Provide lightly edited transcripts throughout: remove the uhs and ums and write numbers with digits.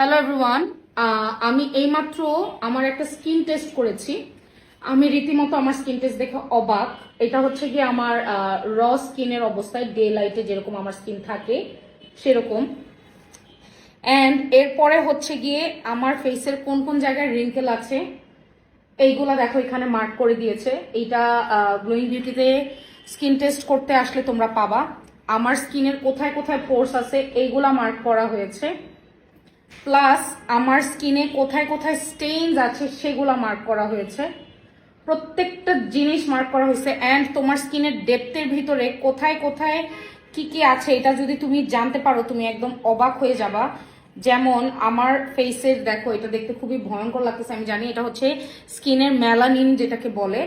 Hello everyone, আমি এইমাত্র আমার একটা স্কিন টেস্ট করেছি। আমি রীতিমতো আমার স্কিন টেস্ট দেখে অবাক। এটা হচ্ছে গিয়ে আমার র স্কিনের অবস্থায়, ডে লাইটে যেরকম আমার স্কিন থাকে সেরকম। অ্যান্ড এরপরে হচ্ছে গিয়ে আমার ফেসের কোন কোন জায়গায় রিঙ্কেল আছে এইগুলা দেখো এখানে মার্ক করে দিয়েছে। এইটা গ্লোয়িং বিউটিতে স্কিন টেস্ট করতে আসলে তোমরা পাবা। আমার স্কিনের কোথায় কোথায় পোর্স আছে এইগুলা মার্ক করা হয়েছে, প্লাস আমার স্কিনে কোথায় কোথায় স্টেইনস আছে সেগুলো মার্ক করা হয়েছে। প্রত্যেকটা জিনিস মার্ক করা হয়েছে। অ্যান্ড তোমার স্কিনের ডেপথের ভিতরে কোথায় কোথায় কি কি আছে এটা যদি তুমি জানতে পারো তুমি একদম অবাক হয়ে যাবা। যেমন আমার ফেসের দেখো, এটা দেখতে খুবই ভয়ঙ্কর লাগতেছে আমি জানি। এটা হচ্ছে স্কিনের মেলানিন যেটাকে বলে,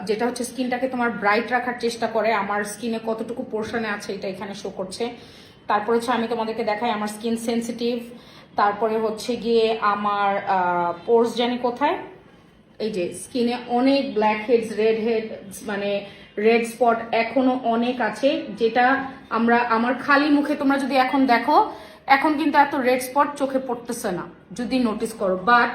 যেটা হচ্ছে স্কিনটাকে তোমার ব্রাইট রাখার চেষ্টা করে। আমার স্কিনে কতটুকু পোর্শনে আছে এটা এখানে শো করছে। তারপরে হচ্ছে আমি তোমাদেরকে দেখাই আমার স্কিন সেন্সিটিভ। তারপরে হচ্ছে গিয়ে আমার পোর্স জানি কোথায়, এই যে স্কিনে অনেক ব্ল্যাক হেডস, রেড হেড, মানে রেড স্পট এখনো অনেক আছে, যেটা আমার খালি মুখে তোমরা যদি এখন দেখো, এখন কিন্তু এত রেড স্পট চোখে পড়তেছে না যদি নোটিস করো। বাট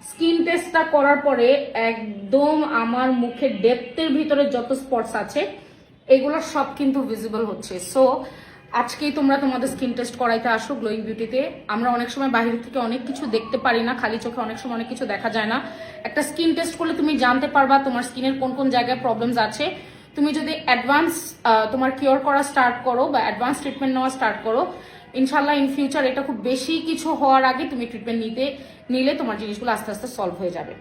স্কিন টেস্টটা করার পরে একদম আমার মুখের ডেপথের ভিতরে যত স্পটস আছে এগুলো সব কিন্তু ভিজিবল হচ্ছে। সো আজকেই তোমরা তোমাদের স্কিন টেস্ট করাইতে আসো গ্লোয়িং বিউটিতে। আমরা অনেক সময় বাইরে থেকে অনেক কিছু দেখতে পারি না, খালি চোখে অনেক সময় অনেক কিছু দেখা যায় না। একটা স্কিন টেস্ট করলে তুমি জানতে পারবা তোমার স্কিনের কোন কোন জায়গায় প্রবলেমস আছে। তুমি যদি অ্যাডভান্স তোমার কিওর করা স্টার্ট করো বা অ্যাডভান্স ট্রিটমেন্ট নেওয়া স্টার্ট করো, ইনশাল্লাহ ইন ফিউচার এটা খুব বেশি কিছু হওয়ার আগে তুমি ট্রিটমেন্ট নিলে তোমার জিনিসগুলো আস্তে আস্তে সলভ হয়ে যাবে।